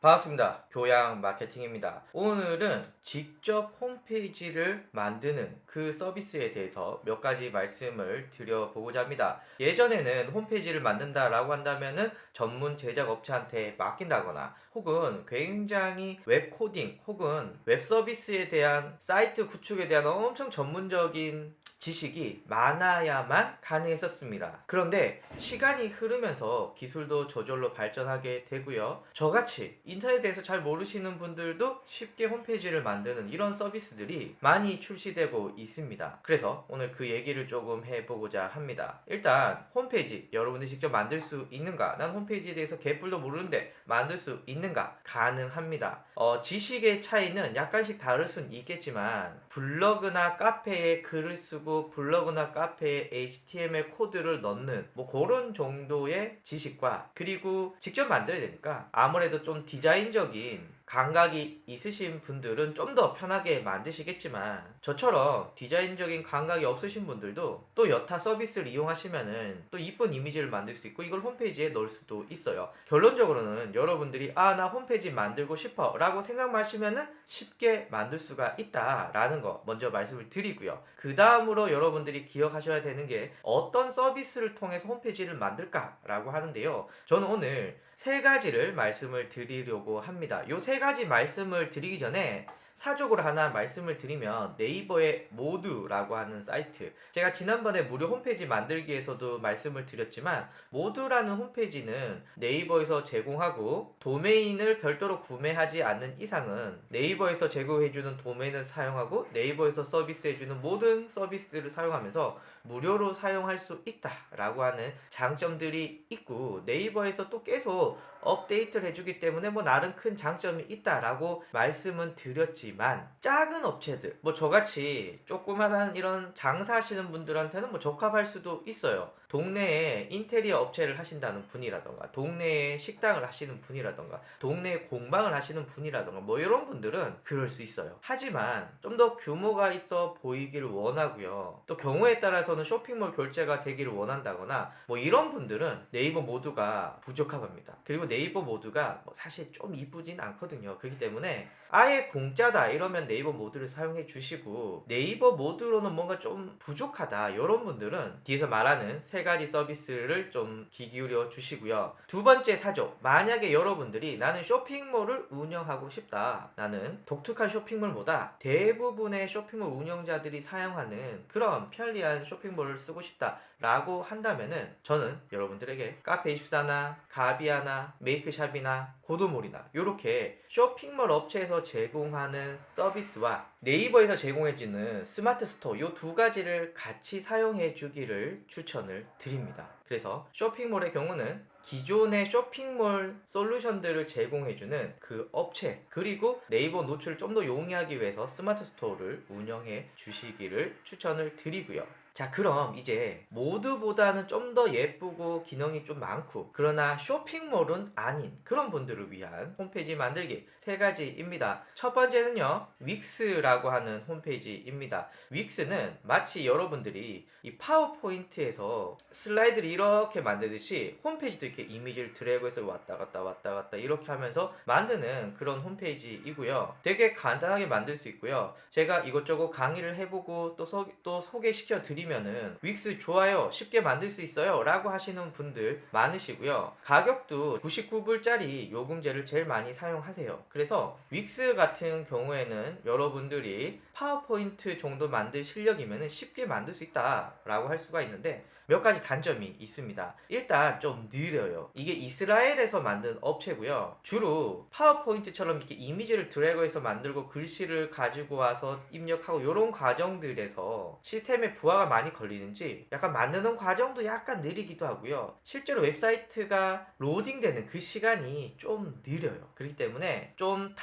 반갑습니다. 교양 마케팅입니다. 오늘은 직접 홈페이지를 만드는 그 서비스에 대해서 몇 가지 말씀을 드려보고자 합니다. 예전에는 홈페이지를 만든다라고 한다면은 전문 제작 업체한테 맡긴다거나 혹은 굉장히 웹 코딩 혹은 웹 서비스에 대한 사이트 구축에 대한 엄청 전문적인 지식이 많아야만 가능했었습니다. 그런데 시간이 흐르면서 기술도 저절로 발전하게 되고요. 저같이 인터넷에 대해서 잘 모르시는 분들도 쉽게 홈페이지를 만드는 이런 서비스들이 많이 출시되고 있습니다. 그래서 오늘 그 얘기를 조금 해보고자 합니다. 일단 홈페이지 여러분들이 직접 만들 수 있는가? 난 홈페이지에 대해서 개뿔도 모르는데 만들 수 있는가? 가능합니다. 지식의 차이는 약간씩 다를 수는 있겠지만 블로그나 카페에 글을 쓰고 블로그나 카페에 HTML 코드를 넣는 뭐 그런 정도의 지식과 그리고 직접 만들어야 되니까 아무래도 좀 디자인적인 감각이 있으신 분들은 좀 더 편하게 만드시겠지만 저처럼 디자인적인 감각이 없으신 분들도 또 여타 서비스를 이용하시면은 또 이쁜 이미지를 만들 수 있고 이걸 홈페이지에 넣을 수도 있어요. 결론적으로는 여러분들이 나 홈페이지 만들고 싶어 라고 생각하시면은 쉽게 만들 수가 있다라는 거 먼저 말씀을 드리고요. 그 다음으로 여러분들이 기억하셔야 되는 게 어떤 서비스를 통해서 홈페이지를 만들까라고 하는데요. 저는 오늘 세 가지를 말씀을 드리려고 합니다. 요 세 가지 말씀을 드리기 전에 사족으로 하나 말씀을 드리면 네이버의 모두라고 하는 사이트, 제가 지난번에 무료 홈페이지 만들기에서도 말씀을 드렸지만 모두라는 홈페이지는 네이버에서 제공하고 도메인을 별도로 구매하지 않는 이상은 네이버에서 제공해주는 도메인을 사용하고 네이버에서 서비스해주는 모든 서비스들을 사용하면서 무료로 사용할 수 있다라고 하는 장점들이 있고 네이버에서 또 계속 업데이트를 해주기 때문에 뭐 나름 큰 장점이 있다라고 말씀은 드렸지만 작은 업체들 뭐 저같이 조그만한 이런 장사하시는 분들한테는 뭐 적합할 수도 있어요. 동네에 인테리어 업체를 하신다는 분이라던가 동네에 식당을 하시는 분이라던가 동네에 공방을 하시는 분이라던가 뭐 이런 분들은 그럴 수 있어요. 하지만 좀 더 규모가 있어 보이기를 원하고요. 또 경우에 따라서는 쇼핑몰 결제가 되기를 원한다거나 뭐 이런 분들은 네이버 모두가 부적합합니다. 그리고 네이버 모두가 뭐 사실 좀 이쁘진 않거든요. 그렇기 때문에 아예 공짜다 이러면 네이버 모두를 사용해 주시고 네이버 모두로는 뭔가 좀 부족하다 이런 분들은 뒤에서 말하는 세 가지 서비스를 좀 귀 기울여 주시고요. 두 번째 사조, 만약에 여러분들이 나는 쇼핑몰을 운영하고 싶다, 나는 독특한 쇼핑몰보다 대부분의 쇼핑몰 운영자들이 사용하는 그런 편리한 쇼핑몰을 쓰고 싶다 라고 한다면은 저는 여러분들에게 카페24나 가비아나 메이크샵이나 고도몰이나 이렇게 쇼핑몰 업체에서 제공하는 서비스와 네이버에서 제공해주는 스마트 스토어 이 두 가지를 같이 사용해 주기를 추천을 드립니다. 그래서 쇼핑몰의 경우는 기존의 쇼핑몰 솔루션들을 제공해주는 그 업체 그리고 네이버 노출을 좀 더 용이하기 위해서 스마트 스토어를 운영해 주시기를 추천을 드리고요. 자, 그럼 이제 모드보다는 좀 더 예쁘고 기능이 좀 많고 그러나 쇼핑몰은 아닌 그런 분들을 위한 홈페이지 만들기 세 가지입니다. 첫 번째는요, 윅스라고 하는 홈페이지입니다. 윅스는 마치 여러분들이 이 파워포인트에서 슬라이드를 이렇게 만들듯이 홈페이지도 이렇게 이미지를 드래그해서 왔다 갔다 왔다 갔다 이렇게 하면서 만드는 그런 홈페이지이고요. 되게 간단하게 만들 수 있고요. 제가 이것저것 강의를 해보고 또 소개시켜 드리면은 윅스 좋아요, 쉽게 만들 수 있어요 라고 하시는 분들 많으시고요. 가격도 99불짜리 요금제를 제일 많이 사용하세요. 그래서 윅스 같은 경우에는 여러분들이 파워포인트 정도 만들 실력이면 쉽게 만들 수 있다 라고 할 수가 있는데 몇 가지 단점이 있습니다. 일단 좀 느려요. 이게 이스라엘에서 만든 업체고요. 주로 파워포인트처럼 이렇게 이미지를 드래그해서 만들고 글씨를 가지고 와서 입력하고 이런 과정들에서 시스템에 부하가 많이 걸리는지 약간 만드는 과정도 약간 느리기도 하고요. 실제로 웹사이트가 로딩되는 그 시간이 좀 느려요. 그렇기 때문에 좀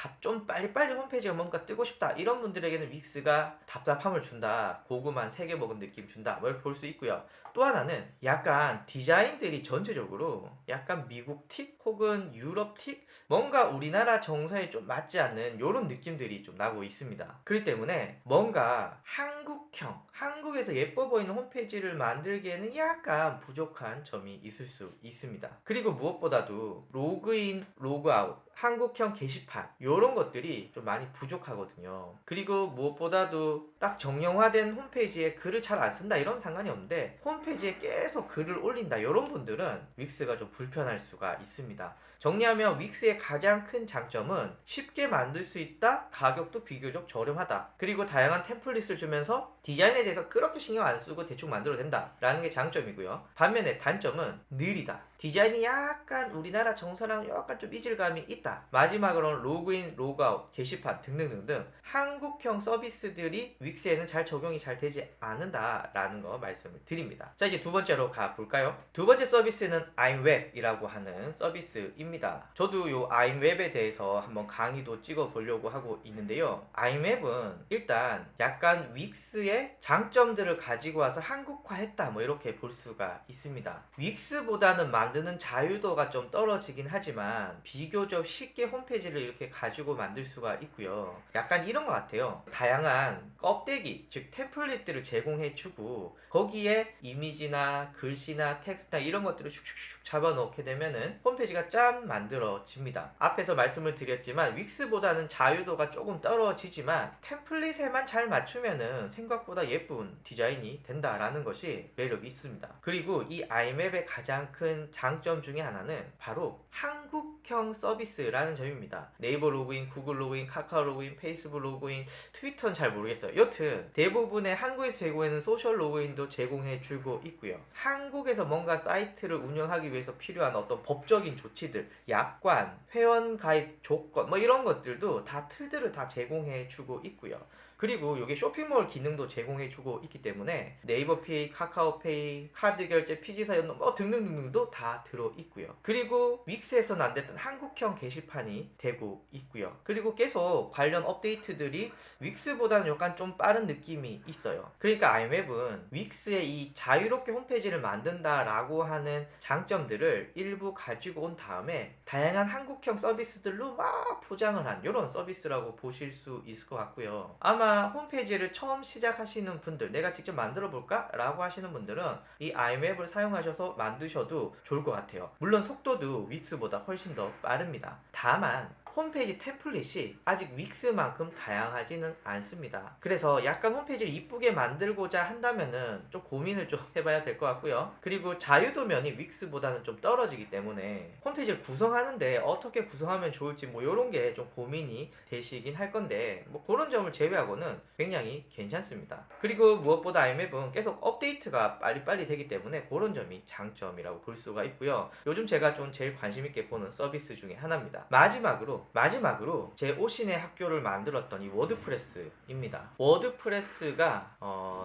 빨리빨리 홈페이지가 뭔가 뜨고 싶다 이런 분들에게는 윅스가 답답함을 준다, 고구마 3개 먹은 느낌 준다 뭐 이렇게 볼 수 있고요. 또 하나는 약간 디자인들이 전체적으로 약간 미국 틱 혹은 유럽 틱, 뭔가 우리나라 정서에 좀 맞지 않는 이런 느낌들이 좀 나고 있습니다. 그렇기 때문에 뭔가 한국형, 한국에서 예뻐 예뻐 보이는 홈페이지를 만들기에는 약간 부족한 점이 있을 수 있습니다. 그리고 무엇보다도 로그인, 로그아웃, 한국형 게시판 이런 것들이 좀 많이 부족하거든요. 그리고 무엇보다도 딱 정형화된 홈페이지에 글을 잘 안 쓴다 이런 상관이 없는데 홈페이지에 계속 글을 올린다 이런 분들은 윅스가 좀 불편할 수가 있습니다. 정리하면 윅스의 가장 큰 장점은 쉽게 만들 수 있다, 가격도 비교적 저렴하다, 그리고 다양한 템플릿을 주면서 디자인에 대해서 그렇게 신경 안 쓰고 대충 만들어도 된다 라는 게 장점이고요. 반면에 단점은 느리다. 디자인이 약간 우리나라 정서랑 약간 좀 이질감이 있다. 마지막으로는 로그인, 로그아웃, 게시판 등등등등 한국형 서비스들이 윅스에는 잘 적용이 잘 되지 않는다 라는 거 말씀을 드립니다. 자, 이제 두 번째로 가볼까요? 두 번째 서비스는 아임웹이라고 하는 서비스입니다. 저도 요 아임웹에 대해서 한번 강의도 찍어 보려고 하고 있는데요. 아임웹은 일단 약간 윅스의 장점들을 가지고 와서 한국화했다 뭐 이렇게 볼 수가 있습니다. 윅스보다는 만드는 자유도가 좀 떨어지긴 하지만 비교적 쉽게 홈페이지를 이렇게 가지고 만들 수가 있고요. 약간 이런 것 같아요. 다양한 껍데기, 즉 템플릿들을 제공해주고 거기에 이미지나 글씨나 텍스트나 이런 것들을 슉슉슉 잡아넣게 되면은 홈페이지가 짠 만들어집니다. 앞에서 말씀을 드렸지만 윅스보다는 자유도가 조금 떨어지지만 템플릿에만 잘 맞추면은 생각보다 예쁜 디자인이 된다라는 것이 매력이 있습니다. 그리고 이 아이맵의 가장 큰 장점 중에 하나는 바로 한국형 서비스라는 점입니다. 네이버 로그인, 구글 로그인, 카카오 로그인, 페이스북 로그인, 트위터는 잘 모르겠어요. 여튼 대부분의 한국에서 제공하는 소셜 로그인도 제공해주고 있고요. 한국에서 뭔가 사이트를 운영하기 위해서 필요한 어떤 법적인 조치들, 약관, 회원 가입 조건 뭐 이런 것들도 다 틀들을 다 제공해주고 있고요. 그리고 이게 쇼핑몰 기능도 제공해주고 있기 때문에 네이버페이, 카카오페이, 카드 결제, 피지사 연동 뭐 등등등등도 다 들어있고요. 그리고 윅스에서는 안 됐던 한국형 게시판이 되고 있고요. 그리고 계속 관련 업데이트들이 윅스보다는 약간 좀 빠른 느낌이 있어요. 그러니까 아이웹은 윅스의 이 자유롭게 홈페이지를 만든다라고 하는 장점들을 일부 가지고 온 다음에 다양한 한국형 서비스들로 막 포장을 한 이런 서비스라고 보실 수 있을 것 같고요. 아마 홈페이지를 처음 시작하시는 분들, 내가 직접 만들어 볼까? 라고 하시는 분들은 이 아이맵을 사용하셔서 만드셔도 좋을 것 같아요. 물론 속도도 윅스보다 훨씬 더 빠릅니다. 다만 홈페이지 템플릿이 아직 윅스만큼 다양하지는 않습니다. 그래서 약간 홈페이지를 이쁘게 만들고자 한다면은 좀 고민을 좀 해봐야 될 것 같고요. 그리고 자유도면이 윅스보다는 좀 떨어지기 때문에 홈페이지를 구성하는데 어떻게 구성하면 좋을지 뭐 이런 게 좀 고민이 되시긴 할 건데 뭐 그런 점을 제외하고는 굉장히 괜찮습니다. 그리고 무엇보다 아이맵은 계속 업데이트가 빨리빨리 되기 때문에 그런 점이 장점이라고 볼 수가 있고요. 요즘 제가 좀 제일 관심 있게 보는 서비스 중에 하나입니다. 마지막으로 제 오신의 학교를 만들었던 이 워드프레스입니다. 워드프레스가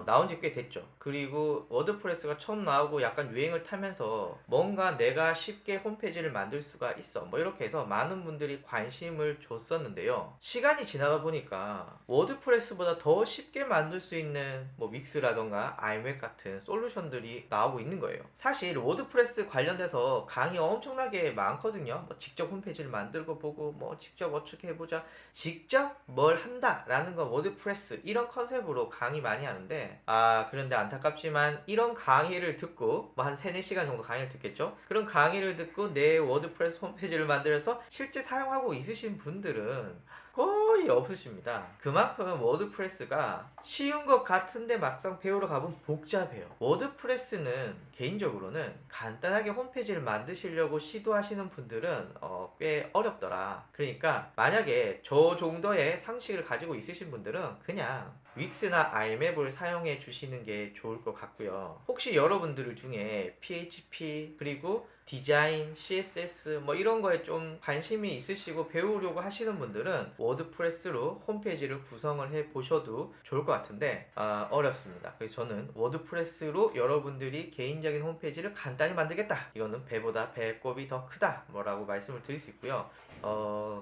나온 지 꽤 됐죠. 그리고 워드프레스가 처음 나오고 약간 유행을 타면서 뭔가 내가 쉽게 홈페이지를 만들 수가 있어 뭐 이렇게 해서 많은 분들이 관심을 줬었는데요. 시간이 지나다 보니까 워드프레스보다 더 쉽게 만들 수 있는 뭐 윅스라던가 아이맵 같은 솔루션들이 나오고 있는 거예요. 사실 워드프레스 관련돼서 강의 엄청나게 많거든요. 뭐 직접 홈페이지를 만들고 보고 뭐 직접 어떻게 해보자, 직접 뭘 한다 라는 건 워드프레스 이런 컨셉으로 강의 많이 하는데 그런데 안타깝지만 이런 강의를 듣고 뭐 한 3-4시간 정도 강의를 듣겠죠. 그런 강의를 듣고 내 워드프레스 홈페이지를 만들어서 실제 사용하고 있으신 분들은 거의 없으십니다. 그만큼 워드프레스가 쉬운 것 같은데 막상 배우러 가보면 복잡해요. 워드프레스는 개인적으로는 간단하게 홈페이지를 만드시려고 시도하시는 분들은 꽤 어렵더라. 그러니까 만약에 저 정도의 상식을 가지고 있으신 분들은 그냥 윅스나 아이맵을 사용해 주시는 게 좋을 것 같고요. 혹시 여러분들 중에 PHP 그리고 디자인, CSS 뭐 이런 거에 좀 관심이 있으시고 배우려고 하시는 분들은 워드프레스로 홈페이지를 구성을 해 보셔도 좋을 것 같은데 어렵습니다. 그래서 저는 워드프레스로 여러분들이 개인적인 홈페이지를 간단히 만들겠다. 이거는 배보다 배꼽이 더 크다. 뭐라고 말씀을 드릴 수 있고요.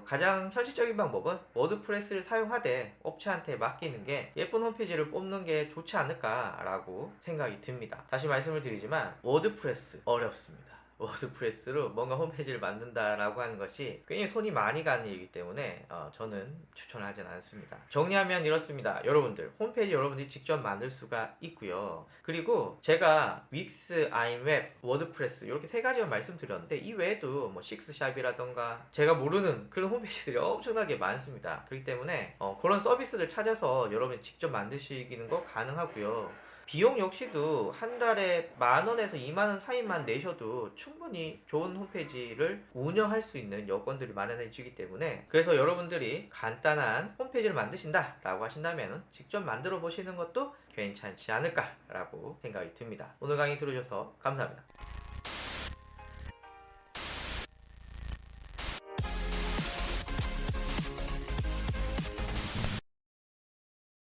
가장 현실적인 방법은 워드프레스를 사용하되 업체한테 맡기는 게 예쁜 홈페이지를 뽑는 게 좋지 않을까라고 생각이 듭니다. 다시 말씀을 드리지만 워드프레스 어렵습니다. 워드프레스로 뭔가 홈페이지를 만든다라고 하는 것이 굉장히 손이 많이 가는 일이기 때문에 저는 추천을 하진 않습니다. 정리하면 이렇습니다. 여러분들 홈페이지 여러분들이 직접 만들 수가 있고요. 그리고 제가 윅스, 아임웹, 워드프레스 이렇게 세 가지만 말씀드렸는데 이 외에도 뭐 식스샵이라던가 제가 모르는 그런 홈페이지들이 엄청나게 많습니다. 그렇기 때문에 그런 서비스를 찾아서 여러분이 직접 만드시는 거 가능하고요. 비용 역시도 한 달에 10,000원에서 20,000원 사이만 내셔도 충분히 좋은 홈페이지를 운영할 수 있는 여건들이 마련해지기 때문에, 그래서 여러분들이 간단한 홈페이지를 만드신다 라고 하신다면 직접 만들어 보시는 것도 괜찮지 않을까 라고 생각이 듭니다. 오늘 강의 들어주셔서 감사합니다.